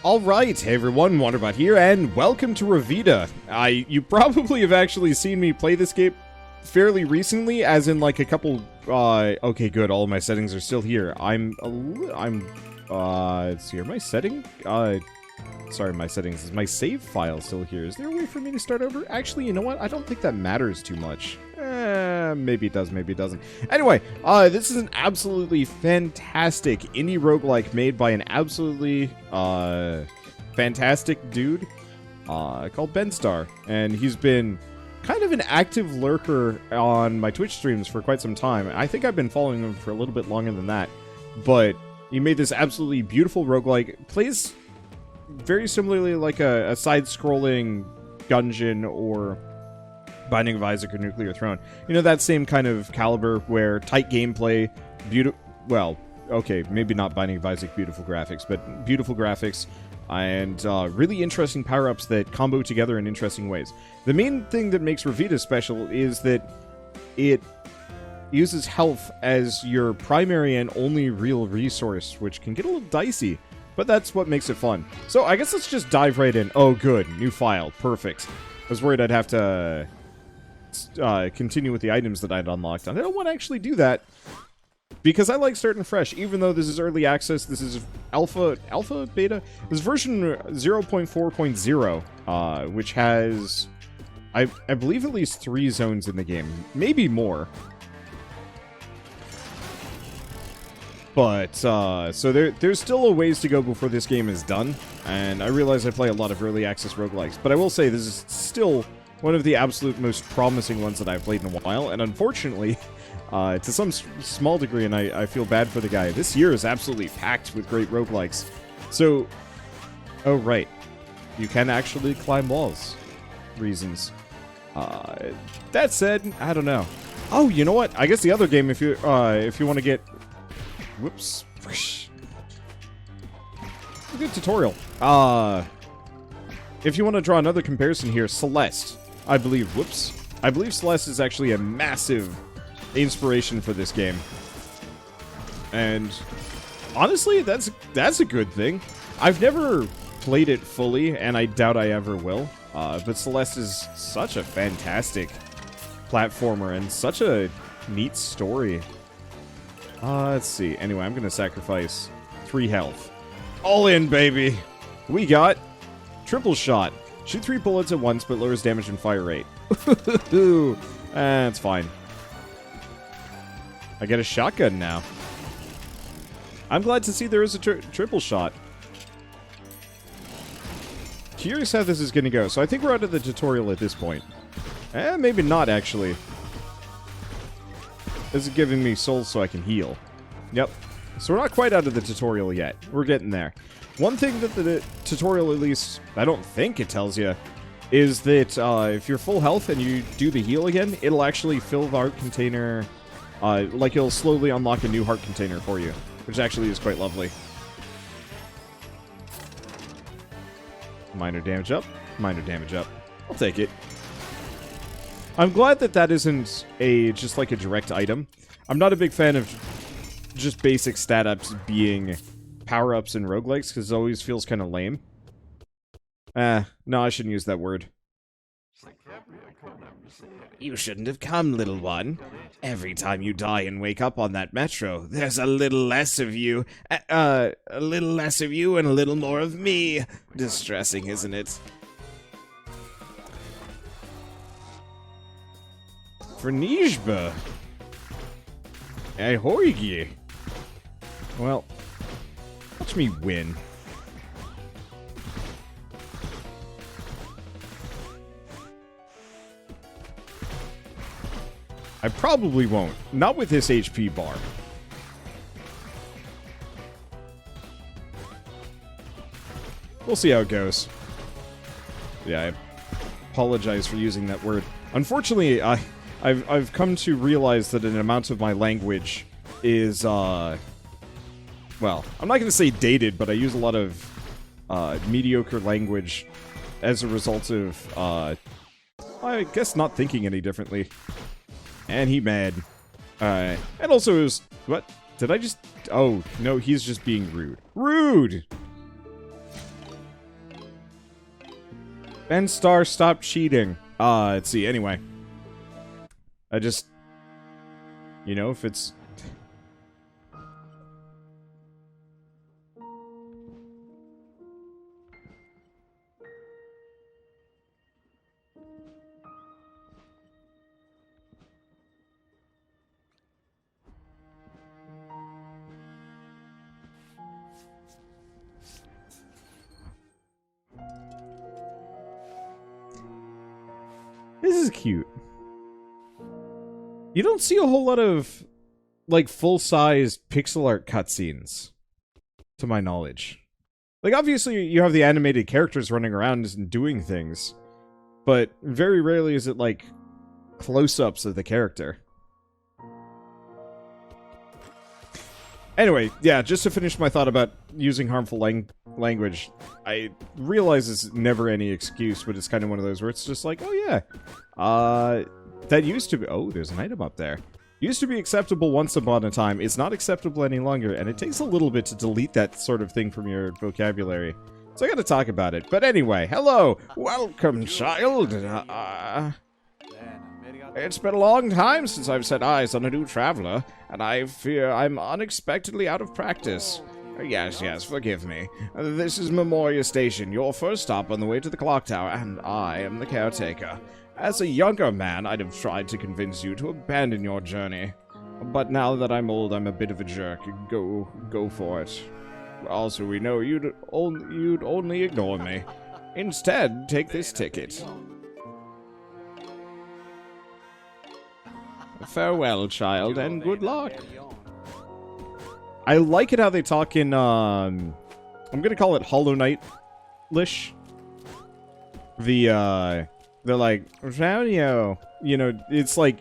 Alright, hey everyone, Wanderbot here, and welcome to Revita. You probably have actually seen me play this game fairly recently, as in like a couple, okay good, all of my settings are still here. Let's see, are my setting? Sorry, my settings, is my save file still here? Is there a way for me to start over? Actually, you know what, I don't think that matters too much. Maybe it does, maybe it doesn't. Anyway, this is an absolutely fantastic indie roguelike made by an absolutely, fantastic dude, called Benstar. And he's been kind of an active lurker on my Twitch streams for quite some time. I think I've been following him for a little bit longer than that. But he made this absolutely beautiful roguelike. Plays very similarly like a side-scrolling Gungeon or Binding of Isaac or Nuclear Throne. You know, that same kind of caliber where tight gameplay, well, okay, maybe not Binding of Isaac beautiful graphics, but beautiful graphics and really interesting power-ups that combo together in interesting ways. The main thing that makes Revita special is that it uses health as your primary and only real resource, which can get a little dicey, but that's what makes it fun. So I guess let's just dive right in. Oh, good. New file. Perfect. I was worried I'd have to continue with the items that I'd unlocked. And I don't want to actually do that because I like starting fresh, even though this is early access. This is alpha, beta? This is version 0.4.0, which has, I believe, at least 3 zones in the game. Maybe more. But, so there's still a ways to go before this game is done, and I realize I play a lot of early access roguelikes, but I will say this is still one of the absolute most promising ones that I've played in a while, and unfortunately, to some small degree, and I feel bad for the guy, this year is absolutely packed with great roguelikes. So, oh right, you can actually climb walls. Reasons. That said, I don't know. Oh, you know what? I guess the other game, if you want to get... Whoops. A good tutorial. If you want to draw another comparison here, Celeste. I believe Celeste is actually a massive inspiration for this game. And honestly, that's a good thing. I've never played it fully, and I doubt I ever will. But Celeste is such a fantastic platformer and such a neat story. Let's see. Anyway, I'm going to sacrifice 3 health. All in, baby! We got triple shot. Shoot 3 bullets at once, but lowers damage and fire rate. That's fine. I get a shotgun now. I'm glad to see there is a triple shot. Curious how this is going to go. So I think we're out of the tutorial at this point. Maybe not, actually. This is giving me souls so I can heal. Yep. So we're not quite out of the tutorial yet. We're getting there. One thing that the tutorial, at least, I don't think it tells you, is that if you're full health and you do the heal again, it'll actually fill the heart container, like it'll slowly unlock a new heart container for you, which actually is quite lovely. Minor damage up. Minor damage up. I'll take it. I'm glad that that isn't just like a direct item. I'm not a big fan of just basic stat ups being power-ups in roguelikes, because it always feels kind of lame. No, I shouldn't use that word. You shouldn't have come, little one. Every time you die and wake up on that metro, there's a little less of you. A little less of you and a little more of me. Distressing, isn't it? For Nijba. Ahoy. Well, watch me win. I probably won't. Not with this HP bar. We'll see how it goes. Yeah, I apologize for using that word. Unfortunately, I've come to realize that an amount of my language is, well, I'm not going to say dated, but I use a lot of mediocre language as a result of, I guess, not thinking any differently. And he mad. And also it was, what? Did I just, oh, no, he's just being rude. Rude! Ben Star, stop cheating. Let's see, anyway. I just... You know, if it's... This is cute. You don't see a whole lot of, like, full-size pixel art cutscenes, to my knowledge. Like, obviously, you have the animated characters running around and doing things, but very rarely is it, like, close-ups of the character. Anyway, yeah, just to finish my thought about using harmful language, I realize it's never any excuse, but it's kind of one of those where it's just like, oh yeah, that used to be... Oh, there's an item up there. Used to be acceptable once upon a time. It's not acceptable any longer, and it takes a little bit to delete that sort of thing from your vocabulary. So I gotta talk about it. But anyway, hello! Welcome, child! It's been a long time since I've set eyes on a new traveler, and I fear I'm unexpectedly out of practice. Yes, forgive me. This is Memoria Station, your first stop on the way to the clock tower, and I am the caretaker. As a younger man, I'd have tried to convince you to abandon your journey. But now that I'm old, I'm a bit of a jerk. Go for it. Also, we know you'd only ignore me. Instead, take this ticket. Farewell, child, and good luck. I like it how they talk in, I'm gonna call it Hollow Knight-lish. They're like, Raunio. You know, it's like,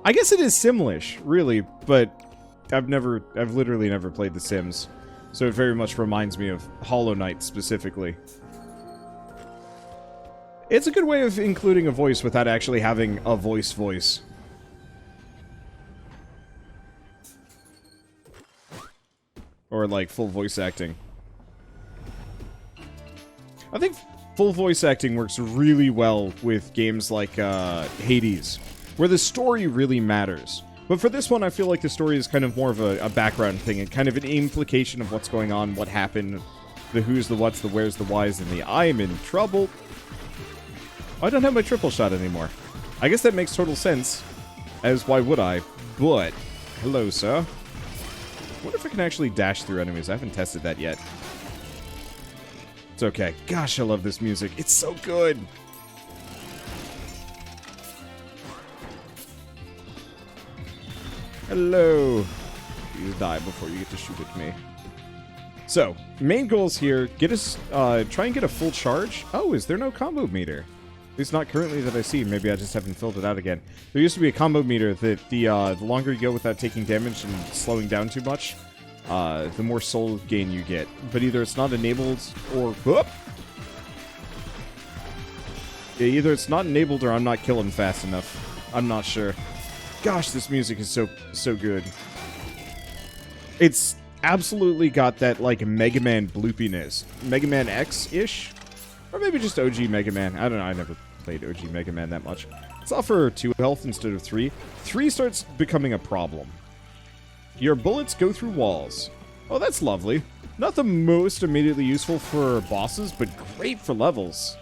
I guess it is Simlish, really, but I've literally never played The Sims. So it very much reminds me of Hollow Knight, specifically. It's a good way of including a voice without actually having a voice. Or, like, full voice acting. I think full voice acting works really well with games like Hades, where the story really matters. But for this one, I feel like the story is kind of more of a background thing, and kind of an implication of what's going on, what happened, the who's, the what's, the where's, the why's, and the I'm in trouble. Oh, I don't have my triple shot anymore. I guess that makes total sense, as why would I? But, hello, sir. I wonder if I can actually dash through enemies. I haven't tested that yet. It's okay. Gosh, I love this music. It's so good. Hello. Please die before you get to shoot at me. So, main goals here, try and get a full charge. Oh, is there no combo meter? At least not currently that I see. Maybe I just haven't filled it out again. There used to be a combo meter that the longer you go without taking damage and slowing down too much, the more soul gain you get. But either it's not enabled or... Whoop! Yeah, either it's not enabled or I'm not killing fast enough. I'm not sure. Gosh, this music is so good. It's absolutely got that, like, Mega Man bloopiness. Mega Man X-ish? Or maybe just OG Mega Man. I don't know, I never played OG Mega Man that much. Let's offer 2 health instead of 3. 3 starts becoming a problem. Your bullets go through walls. Oh, that's lovely. Not the most immediately useful for bosses, but great for levels.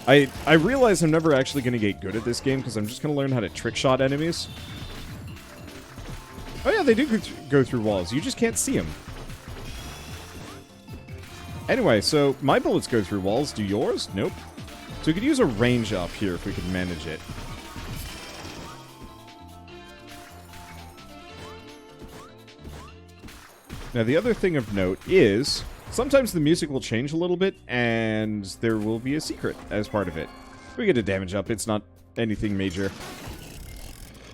I realize I'm never actually going to get good at this game, because I'm just going to learn how to trick-shot enemies. Oh yeah, they do go through walls. You just can't see them. Anyway, so my bullets go through walls. Do yours? Nope. So we could use a range up here if we could manage it. Now, the other thing of note is, sometimes the music will change a little bit, and there will be a secret as part of it. We get a damage up. It's not anything major.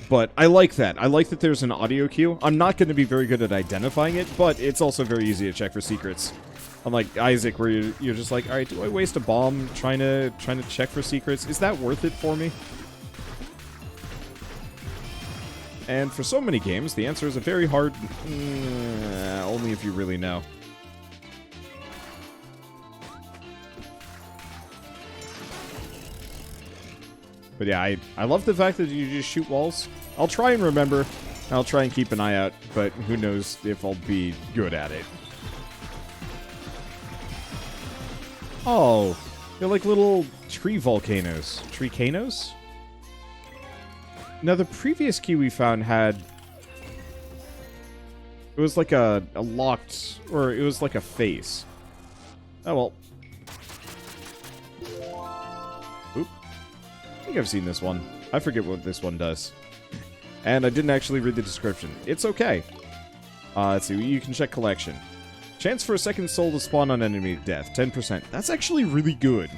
But I like that. I like that there's an audio cue. I'm not going to be very good at identifying it, but it's also very easy to check for secrets. Unlike Isaac, where you're just like, alright, do I waste a bomb trying to check for secrets? Is that worth it for me? And for so many games, the answer is a very hard... only if you really know. But yeah, I love the fact that you just shoot walls. I'll try and remember. I'll try and keep an eye out, but who knows if I'll be good at it. Oh, they're like little tree volcanoes. Tree-canos? Now, the previous key we found had... It was like a locked... Or it was like a face. Oh, well. Oop. I think I've seen this one. I forget what this one does. And I didn't actually read the description. It's okay. Let's see. You can check collection. Chance for a second soul to spawn on enemy death. 10%. That's actually really good.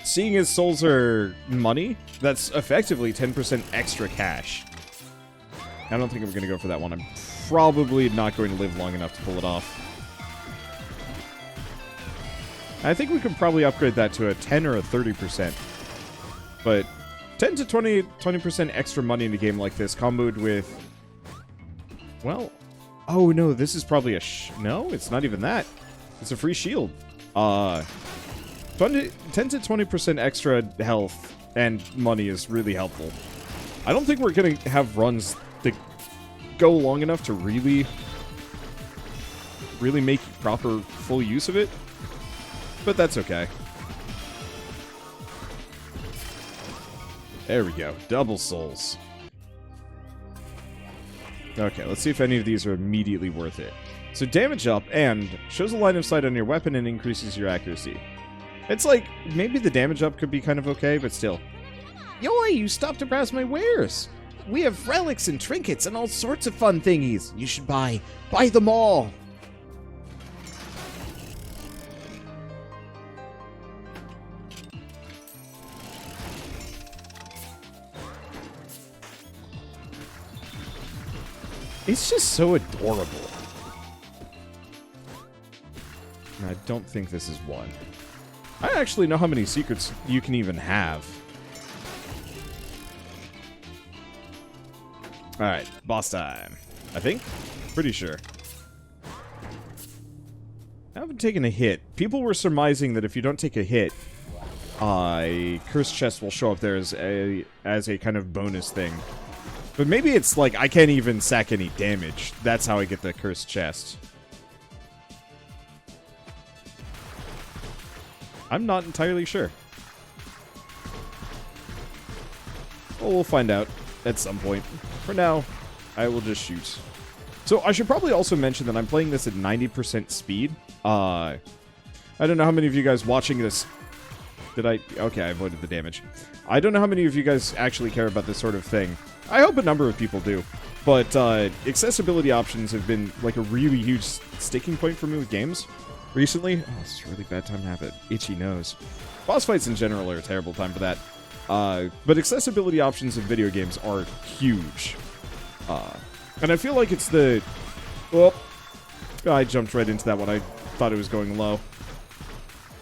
Seeing as souls are money, that's effectively 10% extra cash. I don't think I'm going to go for that one. I'm probably not going to live long enough to pull it off. I think we could probably upgrade that to a 10 or a 30%. But 10 to 20% extra money in a game like this, comboed with... Well... Oh, no, this is probably a no, it's not even that. It's a free shield. 10 to 20% extra health and money is really helpful. I don't think we're going to have runs that go long enough to really make proper full use of it. But that's okay. There we go. Double souls. Okay, let's see if any of these are immediately worth it. So damage up and shows a line of sight on your weapon and increases your accuracy. It's like, maybe the damage up could be kind of okay, but still. Yoy, you stopped to browse my wares. We have relics and trinkets and all sorts of fun thingies. You should buy them all. It's just so adorable. I don't think this is one. I actually know how many secrets you can even have. Alright, boss time. I think? Pretty sure. I haven't taken a hit. People were surmising that if you don't take a hit, a cursed chest will show up there as a kind of bonus thing. But maybe it's like, I can't even sack any damage. That's how I get the cursed chest. I'm not entirely sure. Well, we'll find out at some point. For now, I will just shoot. So I should probably also mention that I'm playing this at 90% speed. I don't know how many of you guys watching this... Okay, I avoided the damage. I don't know how many of you guys actually care about this sort of thing. I hope a number of people do. But accessibility options have been like a really huge sticking point for me with games recently. Oh, it's a really bad time to have an itchy nose. Boss fights in general are a terrible time for that. But accessibility options in video games are huge. And I feel like it's the... Well, I jumped right into that one. I thought it was going low.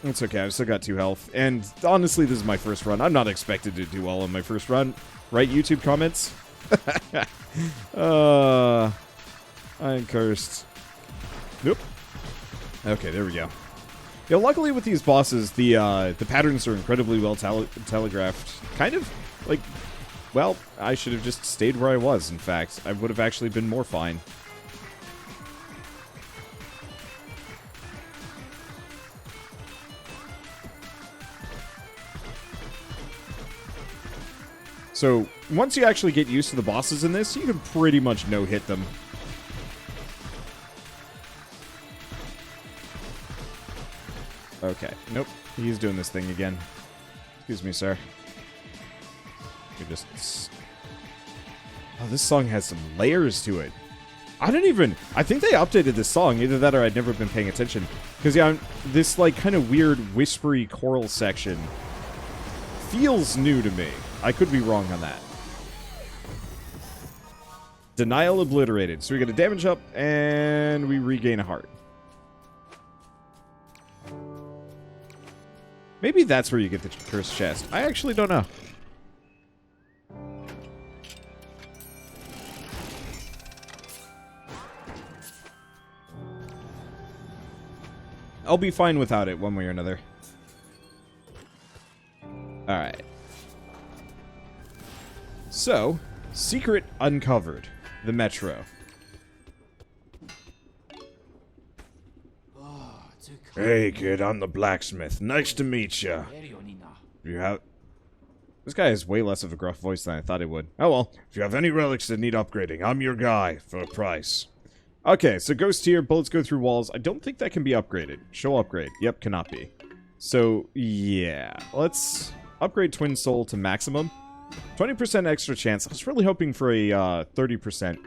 It's okay, I've still got 2 health. And honestly, this is my first run. I'm not expected to do well on my first run. Right, YouTube comments? I'm cursed. Nope. Okay, there we go. Yeah, luckily with these bosses, the patterns are incredibly well telegraphed. Kind of, like, well, I should have just stayed where I was, in fact. I would have actually been more fine. So, once you actually get used to the bosses in this, you can pretty much no-hit them. Okay, nope. He's doing this thing again. Excuse me, sir. You just... Oh, this song has some layers to it. I think they updated this song. Either that or I'd never been paying attention. Because, yeah, this, like, kind of weird, whispery choral section feels new to me. I could be wrong on that. Denial obliterated. So we get a damage up, and we regain a heart. Maybe that's where you get the cursed chest. I actually don't know. I'll be fine without it, one way or another. Alright. So, secret uncovered. The Metro. Hey kid, I'm the blacksmith. Nice to meet ya. You have... This guy has way less of a gruff voice than I thought he would. Oh well. If you have any relics that need upgrading, I'm your guy, for a price. Okay, so ghost here, bullets go through walls. I don't think that can be upgraded. Show upgrade. Yep, cannot be. So, yeah. Let's upgrade Twin Soul to maximum. 20% extra chance. I was really hoping for a 30%.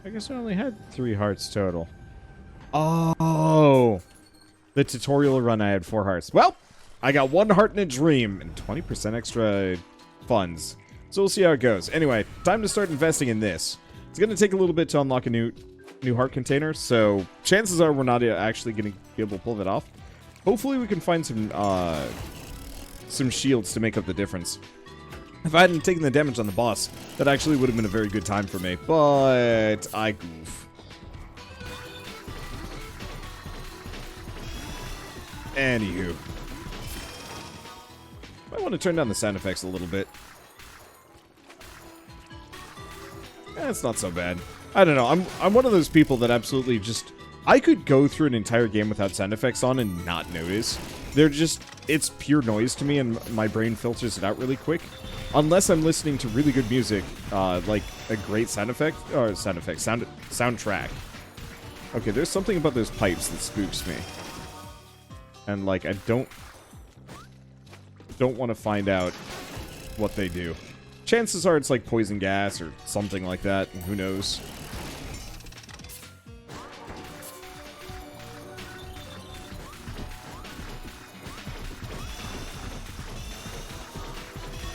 I guess I only had 3 hearts total. Oh! The tutorial run I had 4 hearts. Well, I got 1 heart in a dream and 20% extra funds. So we'll see how it goes. Anyway, time to start investing in this. It's going to take a little bit to unlock a new heart container, so chances are we're not actually going to be able to pull that off. Hopefully we can find some shields to make up the difference. If I hadn't taken the damage on the boss, that actually would have been a very good time for me, but I goof. Anywho. I want to turn down the sound effects a little bit. It's not so bad. I don't know, I'm one of those people that absolutely just... I could go through an entire game without sound effects on and not notice. They're just... It's pure noise to me, and my brain filters it out really quick. Unless I'm listening to really good music, like a great soundtrack. Okay, there's something about those pipes that spooks me. And, like, I don't want to find out what they do. Chances are it's like poison gas or something like that, and who knows.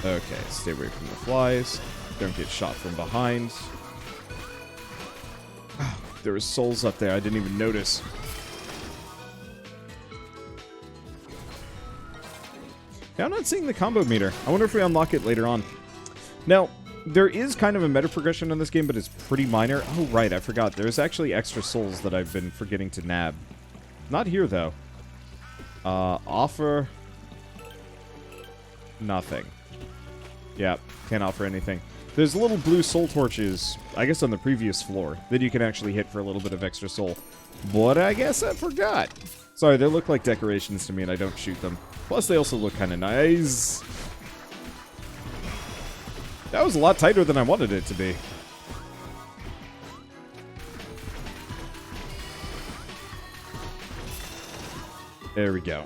Okay, stay away from the flies. Don't get shot from behind. Oh, there were souls up there, I didn't even notice. Yeah, I'm not seeing the combo meter. I wonder if we unlock it later on. Now, there is kind of a meta progression in this game, but it's pretty minor. Oh, right, I forgot. There's actually extra souls that I've been forgetting to nab. Not here, though. Offer... Nothing. Yeah, can't offer anything. There's little blue soul torches, I guess on the previous floor, that you can actually hit for a little bit of extra soul. But I guess I forgot. Sorry, they look like decorations to me and I don't shoot them. Plus, they also look kind of nice. That was a lot tighter than I wanted it to be. There we go.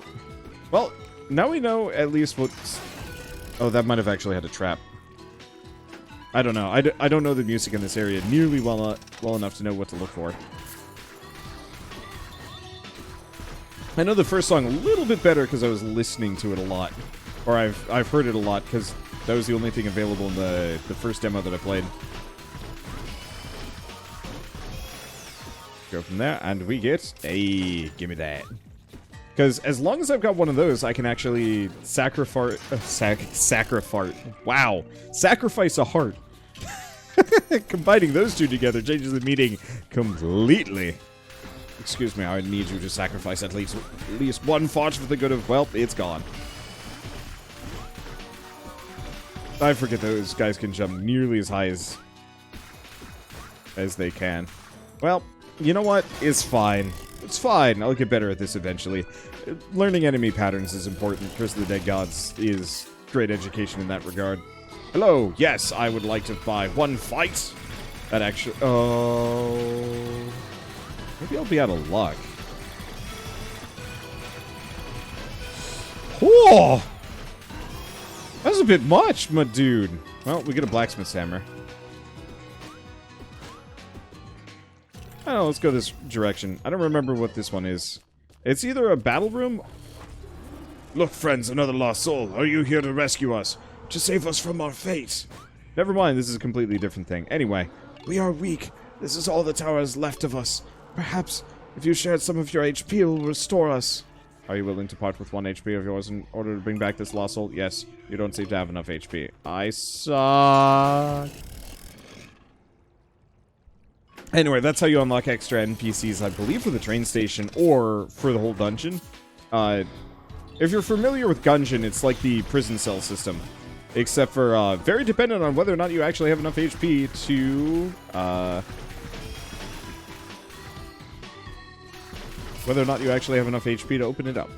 Well, now we know at least what's... Oh, that might have actually had a trap. I don't know. I don't know the music in this area nearly well enough to know what to look for. I know the first song a little bit better because I was listening to it a lot. Or I've heard it a lot because that was the only thing available in the first demo that I played. Go from there, and we get... Hey, give me that. Because as long as I've got one of those, I can actually sacrifice... Wow. Sacrifice a heart. Combining those two together changes the meaning completely. Excuse me, I need you to sacrifice at least one forge for the good of... Well, it's gone. I forget those guys can jump nearly as high as they can. Well, you know what? It's fine. It's fine. I'll get better at this eventually. Learning enemy patterns is important. Curse of the Dead Gods is great education in that regard. Hello. Yes, I would like to buy one fight. That actually... Oh... Maybe I'll be out of luck. Whoa! That's a bit much, my dude. Well, we get a blacksmith's hammer. I don't know, let's go this direction. I don't remember what this one is. It's either a battle room... Look, friends, another lost soul. Are you here to rescue us? To save us from our fate? Never mind, this is a completely different thing. Anyway, we are weak. This is all the tower has left of us. Perhaps, if you shared some of your HP, it will restore us. Are you willing to part with 1 HP of yours in order to bring back this lost soul? Yes, you don't seem to have enough HP. I suck. Anyway, that's how you unlock extra NPCs, I believe, for the train station or for the whole dungeon. If you're familiar with Gungeon, it's like the prison cell system. Except for, very dependent on whether or not you actually have enough HP to, whether or not you actually have enough HP to open it up.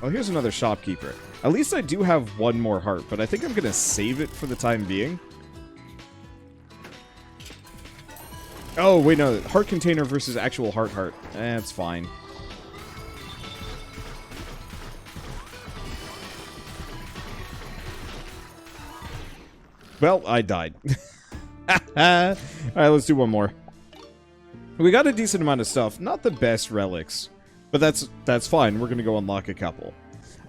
Oh, here's another shopkeeper. At least I do have one more heart, but I think I'm gonna save it for the time being. Oh, wait, no. Heart container versus actual heart. That's fine. Well, I died. Alright, let's do one more. We got a decent amount of stuff. Not the best relics. But that's fine. We're going to go unlock a couple.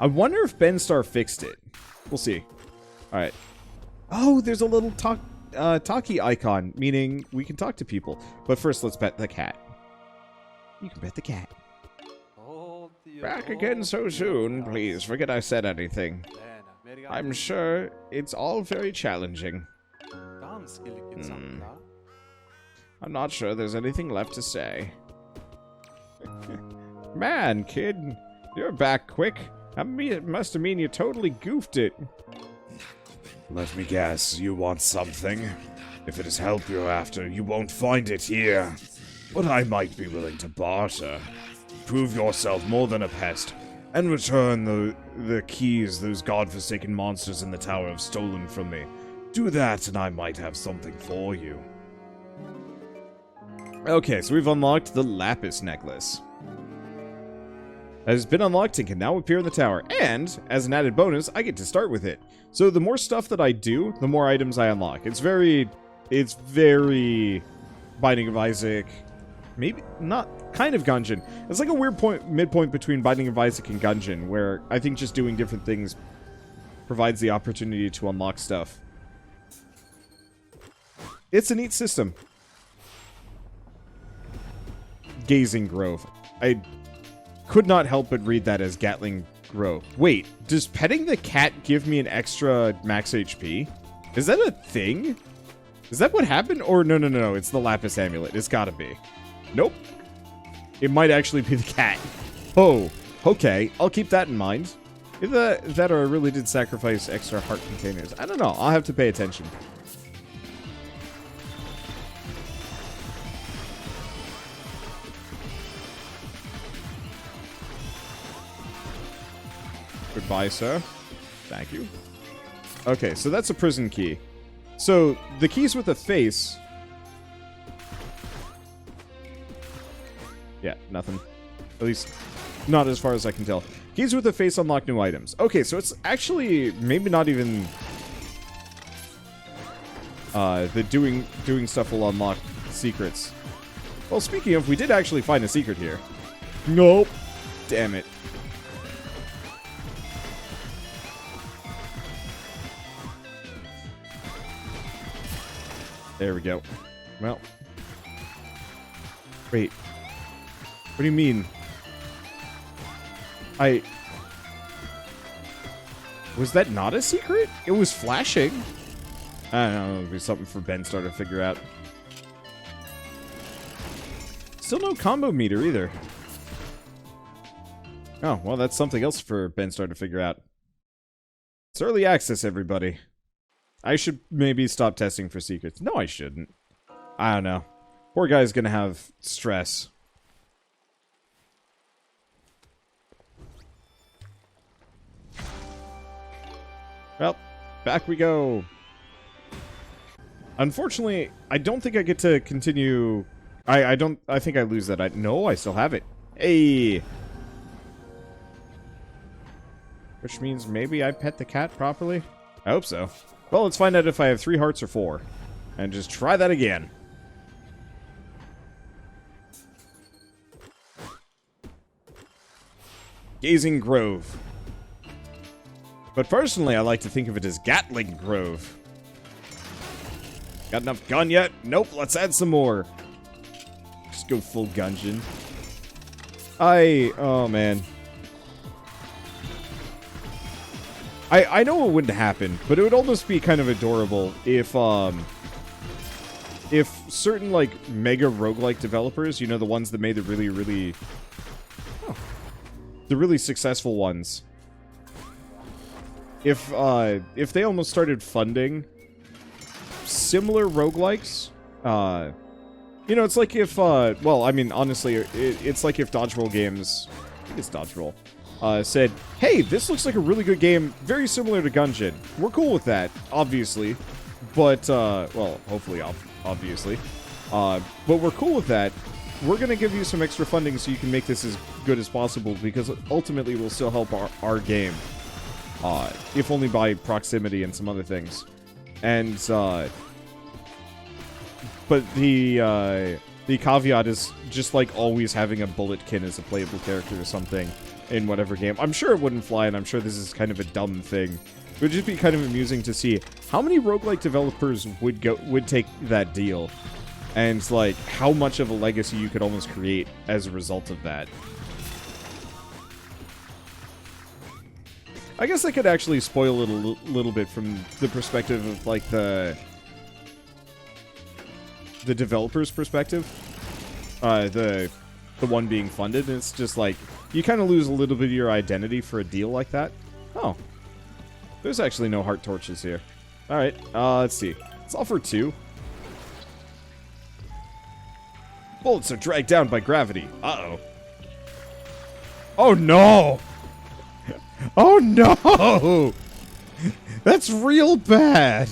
I wonder if Benstar fixed it. We'll see. Alright. Oh, there's a little talkie icon, meaning we can talk to people. But first, let's pet the cat. You can pet the cat. Back again so soon. Please, forget I said anything. I'm sure it's all very challenging. I'm not sure there's anything left to say. Man, kid, you're back quick. It must have mean you totally goofed it. Let me guess, you want something? If it is help you're after, you won't find it here. But I might be willing to barter. Prove yourself more than a pest, and return the keys those godforsaken monsters in the tower have stolen from me. Do that, and I might have something for you. Okay, so we've unlocked the Lapis necklace. It has been unlocked and can now appear in the tower. And, as an added bonus, I get to start with it. So the more stuff that I do, the more items I unlock. It's very Binding of Isaac. Maybe not, kind of Gungeon. It's like a weird midpoint between Binding of Isaac and Gungeon, where I think just doing different things provides the opportunity to unlock stuff. It's a neat system. Gazing Grove. I could not help but read that as Gatling Grove. Wait, does petting the cat give me an extra max HP? Is that a thing? Is that what happened? Or no, it's the Lapis Amulet. It's gotta be. Nope. It might actually be the cat. Oh, okay. I'll keep that in mind. If that or I really did sacrifice extra heart containers. I don't know. I'll have to pay attention. Goodbye, sir. Thank you. Okay, so that's a prison key. So, the keys with a face... Yeah, nothing. At least, not as far as I can tell. Keys with a face unlock new items. Okay, so it's actually maybe not even... the doing stuff will unlock secrets. Well, speaking of, we did actually find a secret here. Nope. Damn it. There we go. Well. Wait. What do you mean? Was that not a secret? It was flashing. I don't know. It'll be something for Benstar to figure out. Still no combo meter either. Oh, well, that's something else for Benstar to figure out. It's early access, everybody. I should maybe stop testing for secrets. No, I shouldn't. I don't know. Poor guy's gonna have stress. Well, back we go. Unfortunately, I don't think I get to continue... I think I lose that. No, I still have it. Hey! Which means maybe I pet the cat properly? I hope so. Well, let's find out if I have 3 hearts or 4. And just try that again. Gazing Grove. But personally, I like to think of it as Gatling Grove. Got enough gun yet? Nope, let's add some more. Just go full Gungeon. Oh man. I know it wouldn't happen, but it would almost be kind of adorable if if certain, like, mega roguelike developers, you know, the ones that made the really successful ones, if they almost started funding similar roguelikes, you know, it's like if, well, I mean, honestly, it's like if Dodgeroll Games, I think it's Dodgeroll, said, hey, this looks like a really good game, very similar to Gungeon. We're cool with that, obviously, but, well, hopefully, obviously, but we're cool with that. We're going to give you some extra funding so you can make this as good as possible, because ultimately we'll still help our game, if only by proximity and some other things. And, but the caveat is just like always having a Bulletkin as a playable character or something in whatever game. I'm sure it wouldn't fly, and I'm sure this is kind of a dumb thing. It would just be kind of amusing to see how many roguelike developers would take that deal, and like how much of a legacy you could almost create as a result of that. I guess I could actually spoil it a little bit from the perspective of like the developer's perspective, the one being funded. And it's just like you kind of lose a little bit of your identity for a deal like that. Oh, there's actually no heart torches here. All right, let's see. Let's offer 2. Bullets are dragged down by gravity. Uh-oh. Oh no! Oh no! That's real bad!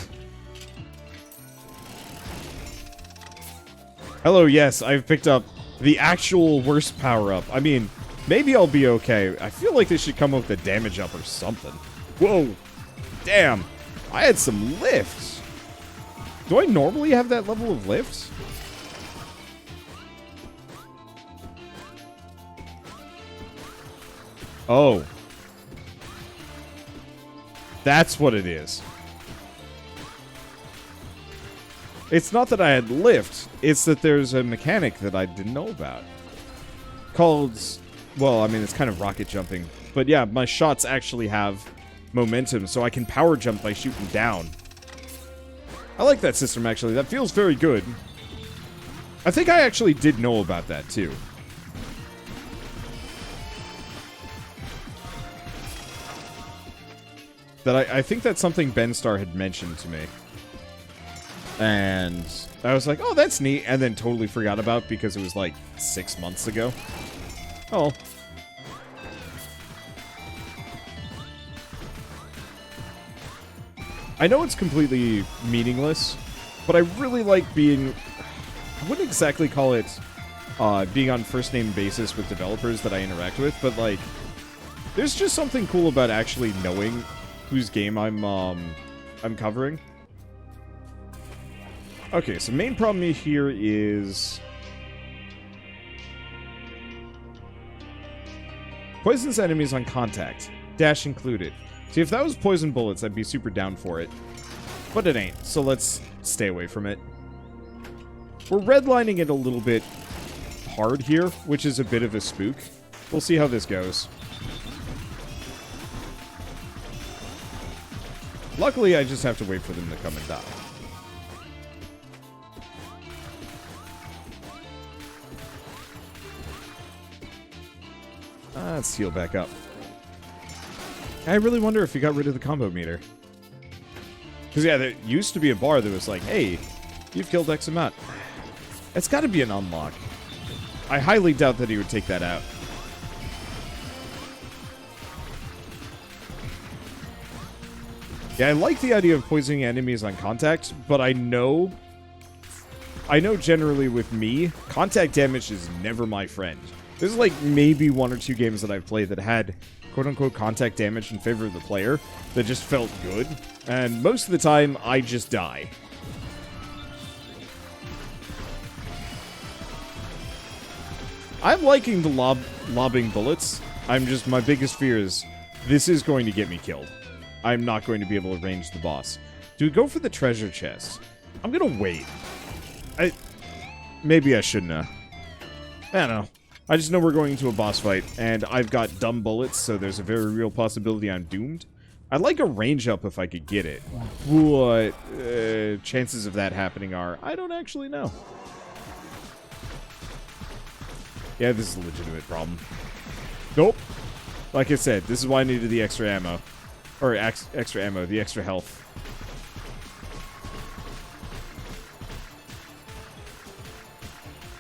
Hello, yes, I've picked up the actual worst power-up. I mean, maybe I'll be okay. I feel like they should come up with a damage up or something. Whoa! Damn! I had some lifts! Do I normally have that level of lifts? Oh. That's what it is. It's not that I had lift, it's that there's a mechanic that I didn't know about. Called, well, I mean, it's kind of rocket jumping. But yeah, my shots actually have momentum, so I can power jump by shooting down. I like that system, actually. That feels very good. I think I actually did know about that, too. I think that's something Benstar had mentioned to me. And I was like, oh, that's neat, and then totally forgot about because it was like 6 months ago. Oh. I know it's completely meaningless, but I really like being... I wouldn't exactly call it being on first-name basis with developers that I interact with, but like, there's just something cool about actually knowing whose game I'm covering. Okay, so main problem here is poisons enemies on contact, dash included. See, if that was poison bullets, I'd be super down for it, but it ain't. So let's stay away from it. We're redlining it a little bit hard here, which is a bit of a spook. We'll see how this goes. Luckily, I just have to wait for them to come and die. Let's heal back up. I really wonder if he got rid of the combo meter. Because, yeah, there used to be a bar that was like, hey, you've killed X amount. It's got to be an unlock. I highly doubt that he would take that out. Yeah, I like the idea of poisoning enemies on contact, but I know generally with me, contact damage is never my friend. There's like maybe 1 or 2 games that I've played that had quote-unquote contact damage in favor of the player that just felt good, and most of the time, I just die. I'm liking the lobbing bullets. My biggest fear is this is going to get me killed. I'm not going to be able to range the boss. Do we go for the treasure chest? I'm gonna wait. Maybe I shouldn't have. I don't know. I just know we're going into a boss fight, and I've got dumb bullets, so there's a very real possibility I'm doomed. I'd like a range up if I could get it. But chances of that happening are, I don't actually know. Yeah, this is a legitimate problem. Nope. Like I said, this is why I needed the extra ammo. Or extra ammo, the extra health.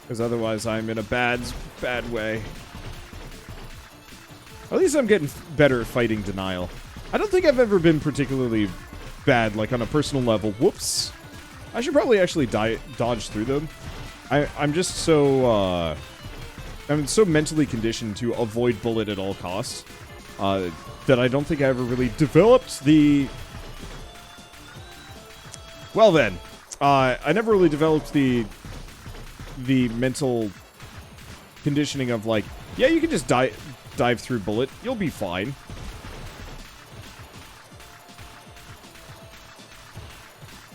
Because otherwise I'm in a bad way. At least I'm getting better at fighting denial. I don't think I've ever been particularly bad, like on a personal level. Whoops. I should probably actually dodge through them. I'm just so, I'm so mentally conditioned to avoid bullet at all costs, that I don't think I ever really developed the... Well then, I never really developed the mental conditioning of like, yeah, you can just dive through bullet. You'll be fine.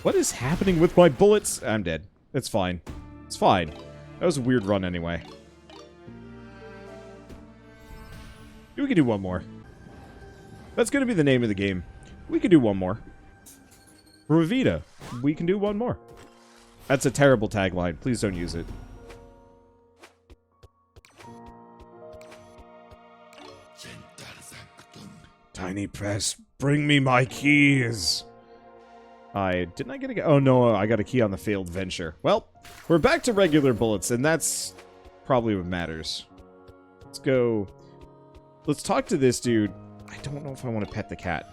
What is happening with my bullets? I'm dead. It's fine. It's fine. That was a weird run anyway. We can do one more. That's going to be the name of the game. We can do one more. Revita. We can do one more. That's a terrible tagline. Please don't use it. Tiny Press, bring me my keys. Didn't I get a key? Oh no, I got a key on the failed venture. Well, we're back to regular bullets, and that's probably what matters. Let's go. Let's talk to this dude. I don't know if I want to pet the cat.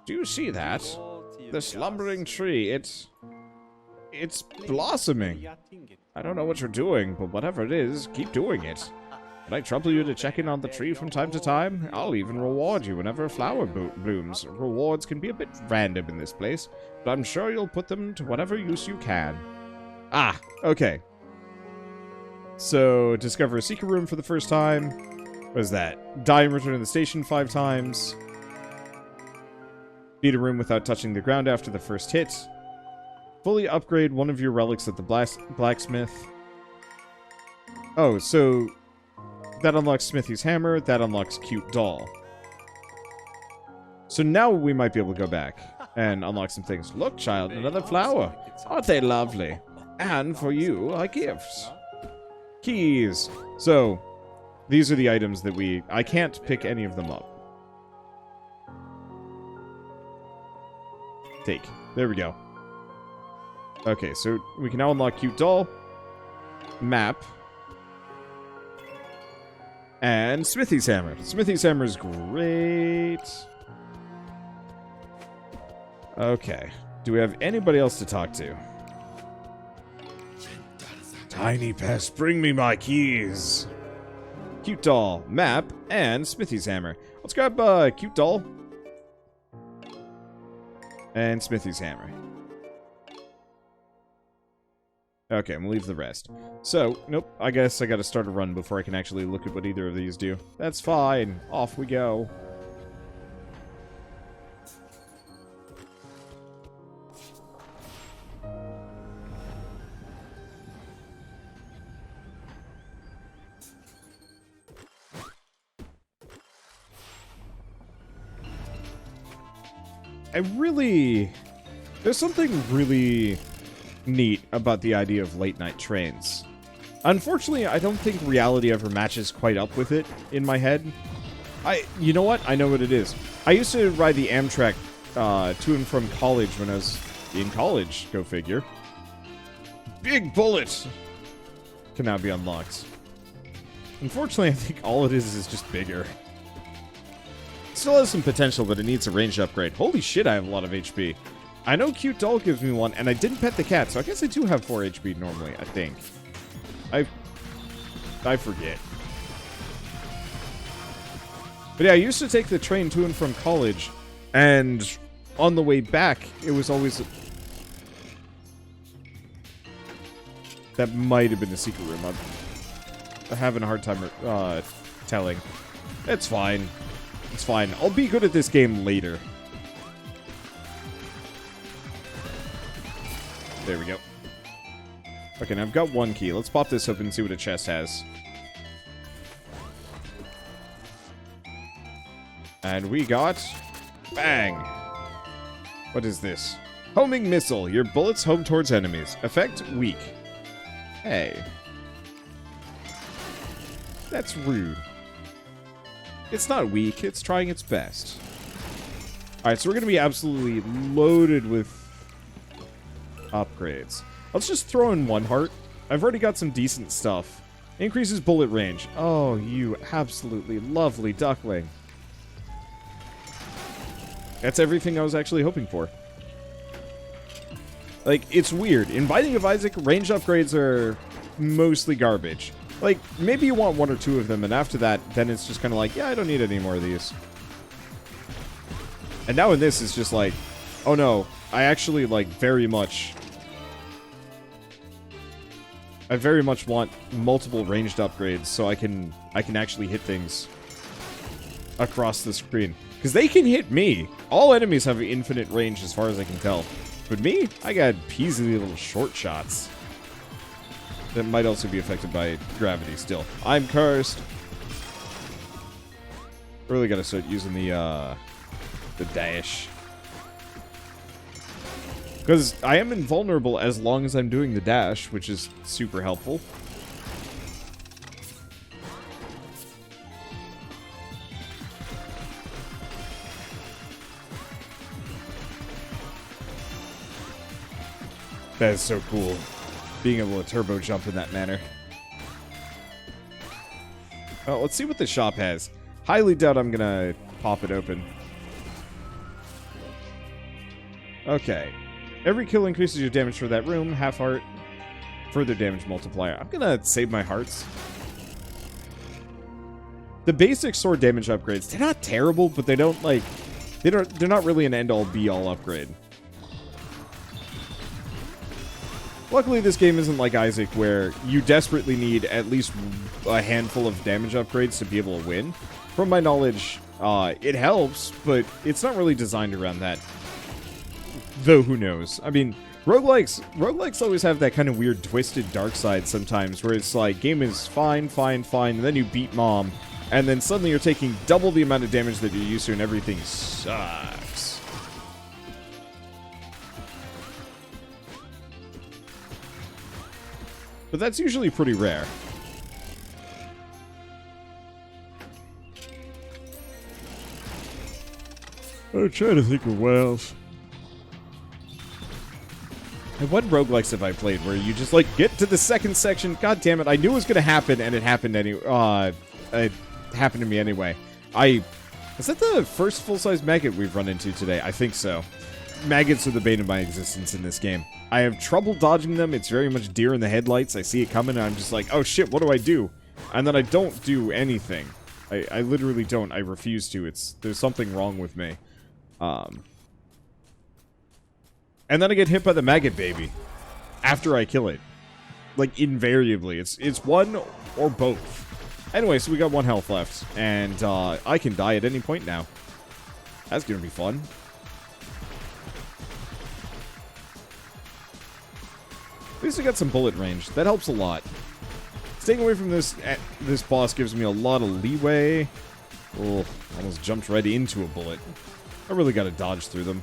Do you see that? The slumbering tree, it's blossoming. I don't know what you're doing, but whatever it is, keep doing it. Can I trouble you to check in on the tree from time to time? I'll even reward you whenever a flower blooms. Rewards can be a bit random in this place, but I'm sure you'll put them to whatever use you can. Ah, okay. So, discover a secret room for the first time. What is that? Die and return to the station 5 times. Beat a room without touching the ground after the first hit. Fully upgrade one of your relics at the blacksmith. Oh, so that unlocks Smithy's hammer. That unlocks Cute Doll. So now we might be able to go back and unlock some things. Look, child, another flower. Aren't they lovely? And for you, a gift. Keys. So, these are the items that I can't pick any of them up. Take. There we go. Okay, so we can now unlock Cute Doll. Map. And Smithy's hammer. Smithy's hammer is great. Okay. Do we have anybody else to talk to? Tiny Pest, bring me my keys. Cute Doll, map, and Smithy's hammer. Let's grab Cute Doll. And Smithy's hammer. Okay, I'm gonna leave the rest. So, nope, I guess I gotta start a run before I can actually look at what either of these do. That's fine. Off we go. There's something really neat about the idea of late night trains. Unfortunately, I don't think reality ever matches quite up with it in my head. You know what? I know what it is. I used to ride the Amtrak to and from college when I was in college, go figure. Big Bullet can now be unlocked. Unfortunately, I think all it is just bigger. It still has some potential, but it needs a range upgrade. Holy shit, I have a lot of HP. I know Cute Doll gives me 1, and I didn't pet the cat, so I guess I do have 4 HP normally, I think. I forget. But yeah, I used to take the train to and from college, and on the way back, it was always... That might have been the secret room. I'm having a hard time telling. It's fine. It's fine. I'll be good at this game later. There we go. Okay, now I've got 1 key. Let's pop this open and see what a chest has. And we got Bang. What is this? Homing missile. Your bullets home towards enemies. Effect weak. Hey. That's rude. It's not weak. It's trying its best. Alright, so we're going to be absolutely loaded with upgrades. Let's just throw in one heart. I've already got some decent stuff. Increases bullet range. Oh, you absolutely lovely duckling. That's everything I was actually hoping for. Like, it's weird. In Binding of Isaac, range upgrades are mostly garbage. Like, maybe you want one or two of them, and after that, then it's just kind of like, yeah, I don't need any more of these. And now in this, it's just like, oh no, I actually, like, very much want multiple ranged upgrades so I can actually hit things across the screen. Because they can hit me. All enemies have infinite range as far as I can tell. But me, I got peasy little short shots. That might also be affected by gravity still. I'm cursed. Really gotta start using the dash. Because I am invulnerable as long as I'm doing the dash, which is super helpful. That is so cool, being able to turbo jump in that manner. Well, let's see what the shop has. Highly doubt I'm gonna pop it open. Okay. Every kill increases your damage for that room. Half heart. Further damage multiplier. I'm gonna save my hearts. The basic sword damage upgrades, they're not terrible, but they don't, like... They're not really an end-all, be-all upgrade. Luckily, this game isn't like Isaac, where you desperately need at least a handful of damage upgrades to be able to win. From my knowledge, it helps, but it's not really designed around that. Though, who knows? I mean, roguelikes always have that kind of weird twisted dark side sometimes, where it's like, game is fine, and then you beat mom, and then suddenly you're taking double the amount of damage that you're used to, and everything sucks. But that's usually pretty rare. I'm trying to think of what else. And what roguelikes have I played where you just, like, get to the second section? God damn it, I knew it was going to happen, and it happened anyway. It happened to me anyway. Is that the first full-size maggot we've run into today? I think so. Maggots are the bane of my existence in this game. I have trouble dodging them. It's very much deer in the headlights. I see it coming, and I'm just like, oh shit, what do I do? And then I don't do anything. I literally don't. I refuse to. There's something wrong with me. And then I get hit by the maggot baby after I kill it. Like, invariably. It's one or both. Anyway, so we got 1 health left, and I can die at any point now. That's gonna be fun. At least I got some bullet range. That helps a lot. Staying away from this boss gives me a lot of leeway. Oh, almost jumped right into a bullet. I really gotta dodge through them.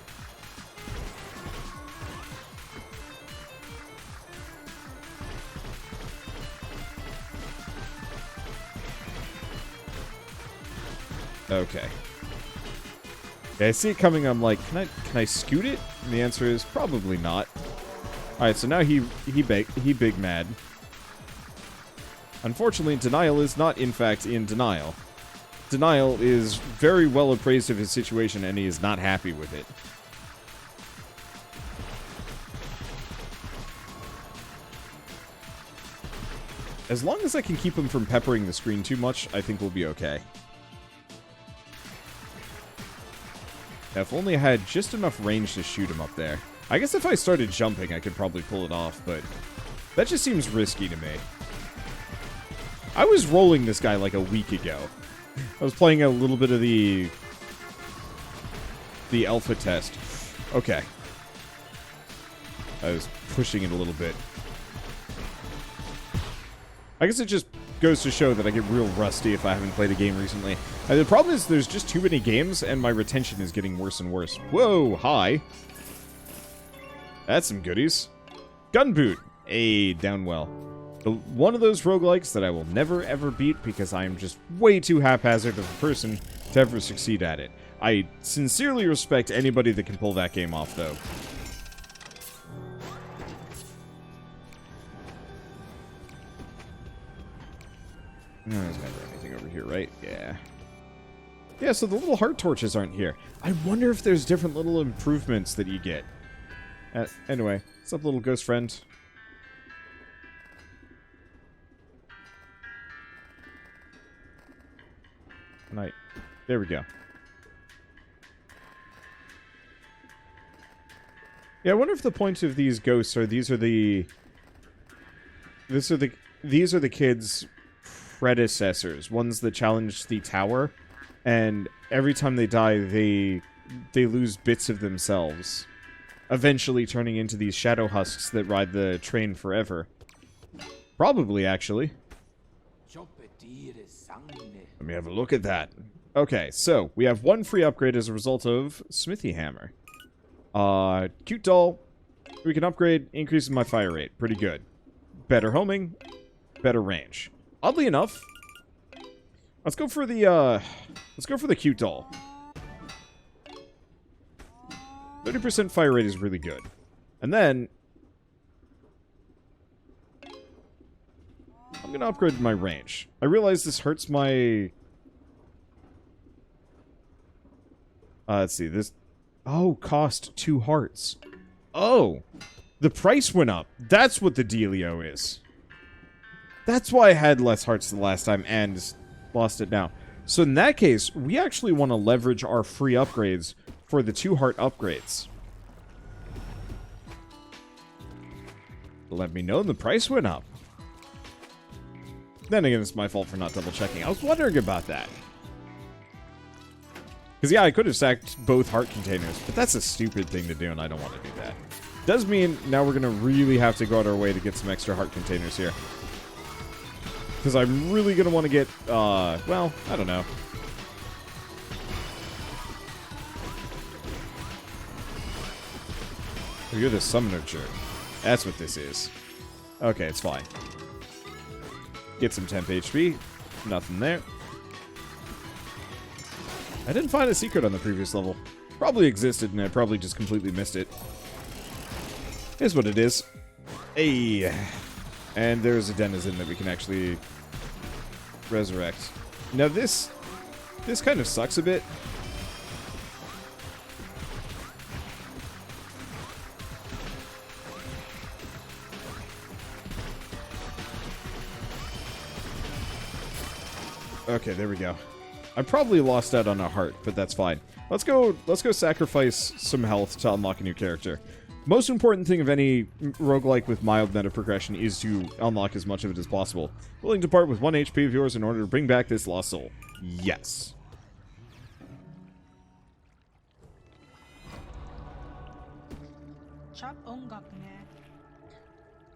Okay. I see it coming, I'm like, can I scoot it? And the answer is probably not. Alright, so now he big mad. Unfortunately, Denial is not, in fact, in denial. Denial is very well appraised of his situation, and he is not happy with it. As long as I can keep him from peppering the screen too much, I think we'll be okay. Now, if only I had just enough range to shoot him up there. I guess if I started jumping, I could probably pull it off, but that just seems risky to me. I was rolling this guy like a week ago. I was playing a little bit of the alpha test. Okay. I was pushing it a little bit. I guess it just goes to show that I get real rusty if I haven't played a game recently. The problem is there's just too many games, and my retention is getting worse and worse. Whoa, hi. That's some goodies. Gunboot. Hey, down well. One of those roguelikes that I will never ever beat because I am just way too haphazard of a person to ever succeed at it. I sincerely respect anybody that can pull that game off, though. No, there's never anything over here, right? Yeah. Yeah, so the little heart torches aren't here. I wonder if there's different little improvements that you get. Anyway, what's up, little ghost friend? Night. There we go. Yeah, I wonder if the point of these ghosts are these are the kids' predecessors, ones that challenged the tower, and every time they die, they lose bits of themselves, eventually turning into these shadow husks that ride the train forever. Probably, actually. Let me have a look at that. Okay, so we have one free upgrade as a result of Smithy Hammer. Cute doll. We can upgrade, increases my fire rate. Pretty good. Better homing, better range. Oddly enough, let's go for the cute doll. 30% fire rate is really good. And then I'm gonna upgrade my range. I realize this hurts my... let's see, this... Oh, cost 2 hearts. Oh! The price went up. That's what the dealio is. That's why I had less hearts the last time and lost it now. So in that case, we actually want to leverage our free upgrades for the 2 heart upgrades. Let me know the price went up. Then again, it's my fault for not double checking. I was wondering about that. Because yeah, I could have sacked both heart containers, but that's a stupid thing to do and I don't want to do that. Does mean now we're going to really have to go out our way to get some extra heart containers here. Because I'm really going to want to get, well, I don't know. Oh, you're the summoner jerk. That's what this is. Okay, it's fine. Get some temp HP. Nothing there. I didn't find a secret on the previous level. Probably existed and I probably just completely missed it. Here's what it is. Hey. And there's a denizen that we can actually resurrect. Now this kind of sucks a bit. Okay, there we go. I probably lost out on a heart, but that's fine. Let's go sacrifice some health to unlock a new character. Most important thing of any roguelike with mild meta progression is to unlock as much of it as possible. Willing to part with 1 HP of yours in order to bring back this lost soul. Yes.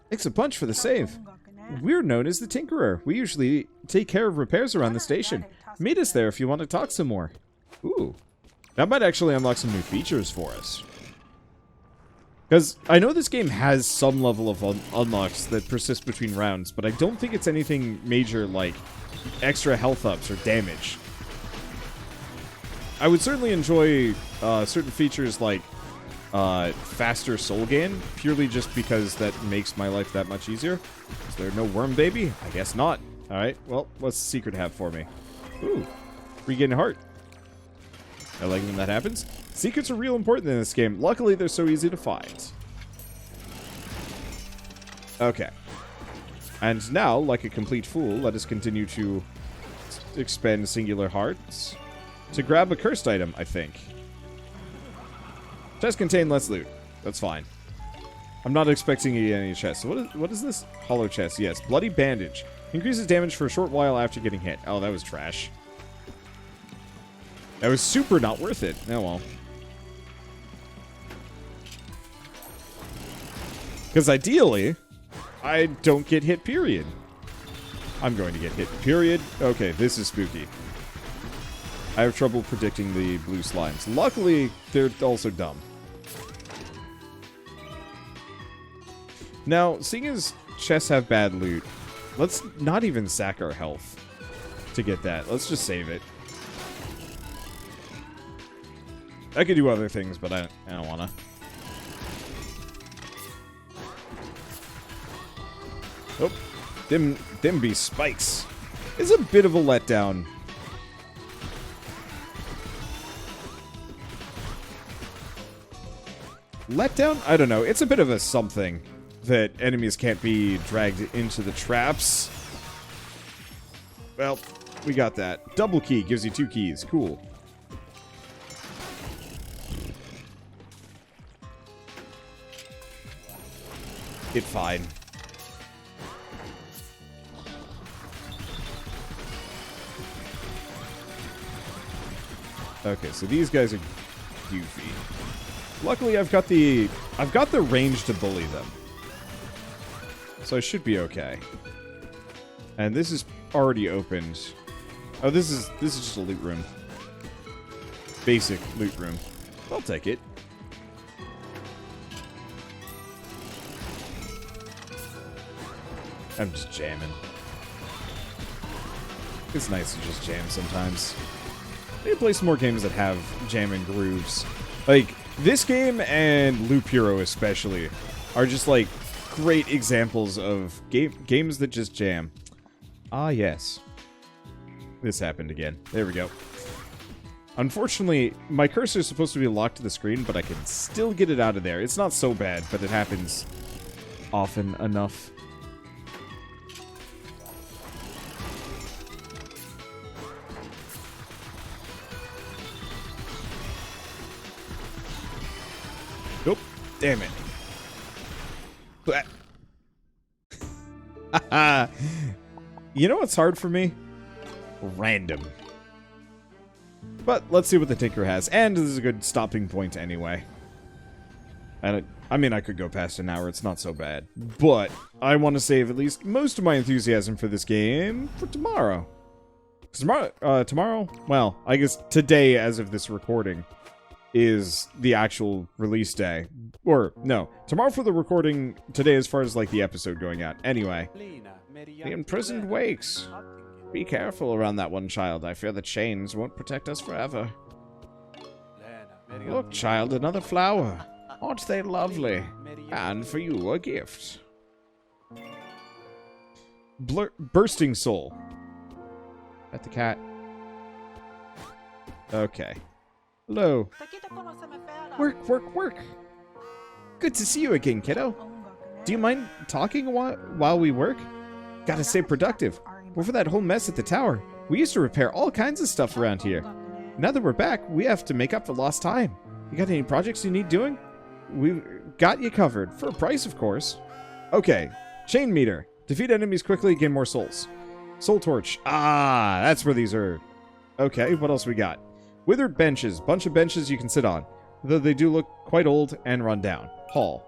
Takes a punch for the save. We're known as the Tinkerer. We usually take care of repairs around the station. Meet us there if you want to talk some more. Ooh. That might actually unlock some new features for us. Because I know this game has some level of unlocks that persist between rounds, but I don't think it's anything major like extra health ups or damage. I would certainly enjoy certain features like faster soul gain, purely just because that makes my life that much easier. Is there no worm baby? I guess not. Alright, well, what's the secret have for me? Ooh, regain heart. I like when that happens. Secrets are real important in this game. Luckily, they're so easy to find. Okay. And now, like a complete fool, let us continue to expend singular hearts to grab a cursed item, I think. Chest contain less loot. That's fine. I'm not expecting to get any chests. So what is this? Hollow chest, yes. Bloody bandage. Increases damage for a short while after getting hit. Oh, that was trash. That was super not worth it. Oh well. Because ideally, I don't get hit, period. I'm going to get hit, period. Okay, this is spooky. I have trouble predicting the blue slimes. Luckily, they're also dumb. Now, seeing as chests have bad loot, let's not even sack our health to get that. Let's just save it. I could do other things, but I don't want to. Oh, them be spikes. It's a bit of a letdown. Letdown? I don't know. It's a bit of a something that enemies can't be dragged into the traps. Well, we got that. Double key gives you 2 keys. Cool. It's fine. Okay, so these guys are goofy. Luckily, I've got the range to bully them, so I should be okay. And this is already opened. Oh, this is just a loot room. Basic loot room. I'll take it. I'm just jamming. It's nice to just jam sometimes. Maybe play some more games that have jamming grooves. Like, this game and Loop Hero especially are just, like, great examples of games that just jam. Ah, yes. This happened again. There we go. Unfortunately, my cursor is supposed to be locked to the screen, but I can still get it out of there. It's not so bad, but it happens often enough. Nope. Damn it. You know what's hard for me? Random. But let's see what the Tinker has. And this is a good stopping point anyway. And I mean, I could go past an hour. It's not so bad. But I want to save at least most of my enthusiasm for this game for tomorrow. Tomorrow? Well, I guess today, as of this recording, is the actual release day. Or, no, tomorrow for the recording, today as far as, like, the episode going out. Anyway, the imprisoned wakes. Be careful around that one child. I fear the chains won't protect us forever. Look, child, another flower. Aren't they lovely? And for you, a gift. Bursting soul. At the cat. Okay. Hello. Work, work, work. Good to see you again, kiddo. Do you mind talking while we work? Gotta stay productive. Before that whole mess at the tower, we used to repair all kinds of stuff around here. Now that we're back, we have to make up for lost time. You got any projects you need doing? We've got you covered. For a price, of course. Okay. Chain meter. Defeat enemies quickly, gain more souls. Soul torch. Ah, that's where these are. Okay, what else we got? Withered benches. Bunch of benches you can sit on. Though they do look quite old and run down. Hall.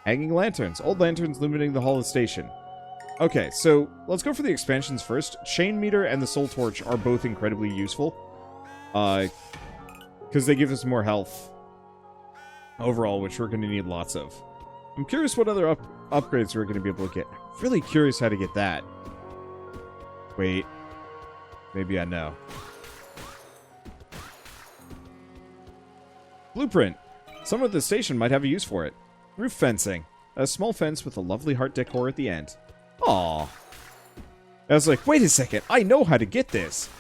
Hanging lanterns. Old lanterns illuminating the hall of the station. Okay, so let's go for the expansions first. Chain meter and the soul torch are both incredibly useful. Because they give us more health overall, which we're going to need lots of. I'm curious what other upgrades we're going to be able to get. I'm really curious how to get that. Wait. Maybe I know. Blueprint. Someone at the station might have a use for it. Roof fencing. A small fence with a lovely heart decor at the end. Aww. I was like, wait a second. I know how to get this.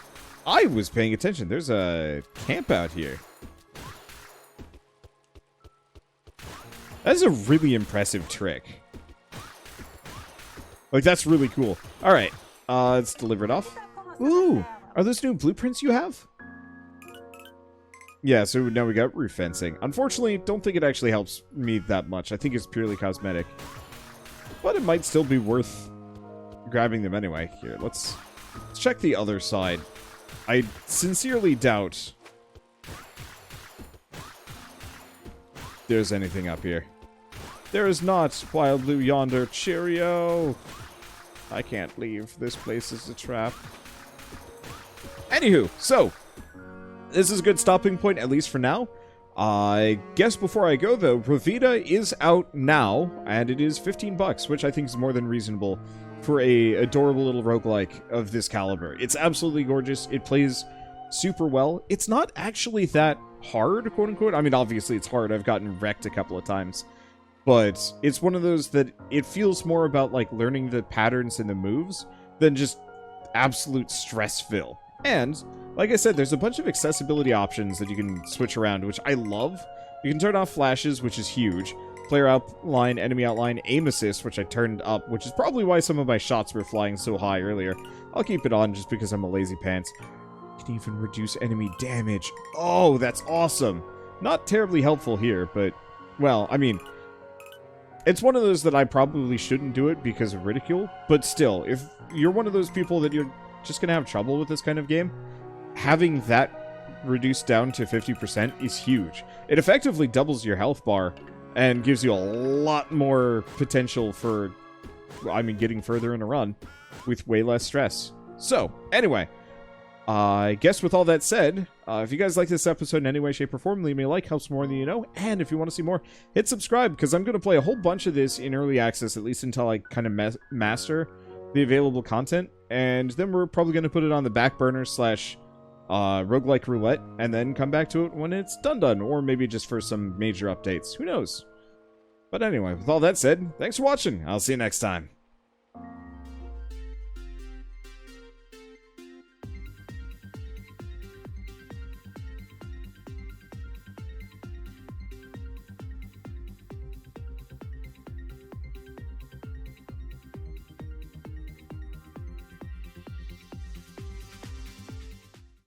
I was paying attention. There's a camp out here. That's a really impressive trick. Like, that's really cool. Alright. Let's deliver it off. Ooh. Are those new blueprints you have? Yeah, so now we got roof fencing. Unfortunately, don't think it actually helps me that much. I think it's purely cosmetic. But it might still be worth grabbing them anyway. Here, let's check the other side. I sincerely doubt there's anything up here. There is not, wild blue yonder. Cheerio. I can't leave. This place is a trap. Anywho, so this is a good stopping point, at least for now. I guess before I go, though, Revita is out now, and it is $15, which I think is more than reasonable for a adorable little roguelike of this caliber. It's absolutely gorgeous. It plays super well. It's not actually that hard, quote-unquote. I mean, obviously it's hard. I've gotten wrecked a couple of times. But it's one of those that it feels more about, like, learning the patterns and the moves than just absolute stress-fill. And like I said, there's a bunch of accessibility options that you can switch around, which I love. You can turn off flashes, which is huge. Player outline, enemy outline, aim assist, which I turned up, which is probably why some of my shots were flying so high earlier. I'll keep it on just because I'm a lazy pants. You can even reduce enemy damage. Oh, that's awesome. Not terribly helpful here, but, well, I mean, it's one of those that I probably shouldn't do it because of ridicule, but still, if you're one of those people that you're just going to have trouble with this kind of game, having that reduced down to 50% is huge. It effectively doubles your health bar and gives you a lot more potential for, I mean, getting further in a run with way less stress. So, anyway, I guess with all that said, if you guys like this episode in any way, shape, or form, leave me a like, helps more than you know, and if you want to see more, hit subscribe, because I'm going to play a whole bunch of this in early access, at least until I kind of master the available content, and then we're probably going to put it on the back burner / roguelike roulette, and then come back to it when it's done, or maybe just for some major updates. Who knows? But anyway, with all that said, thanks for watching. I'll see you next time.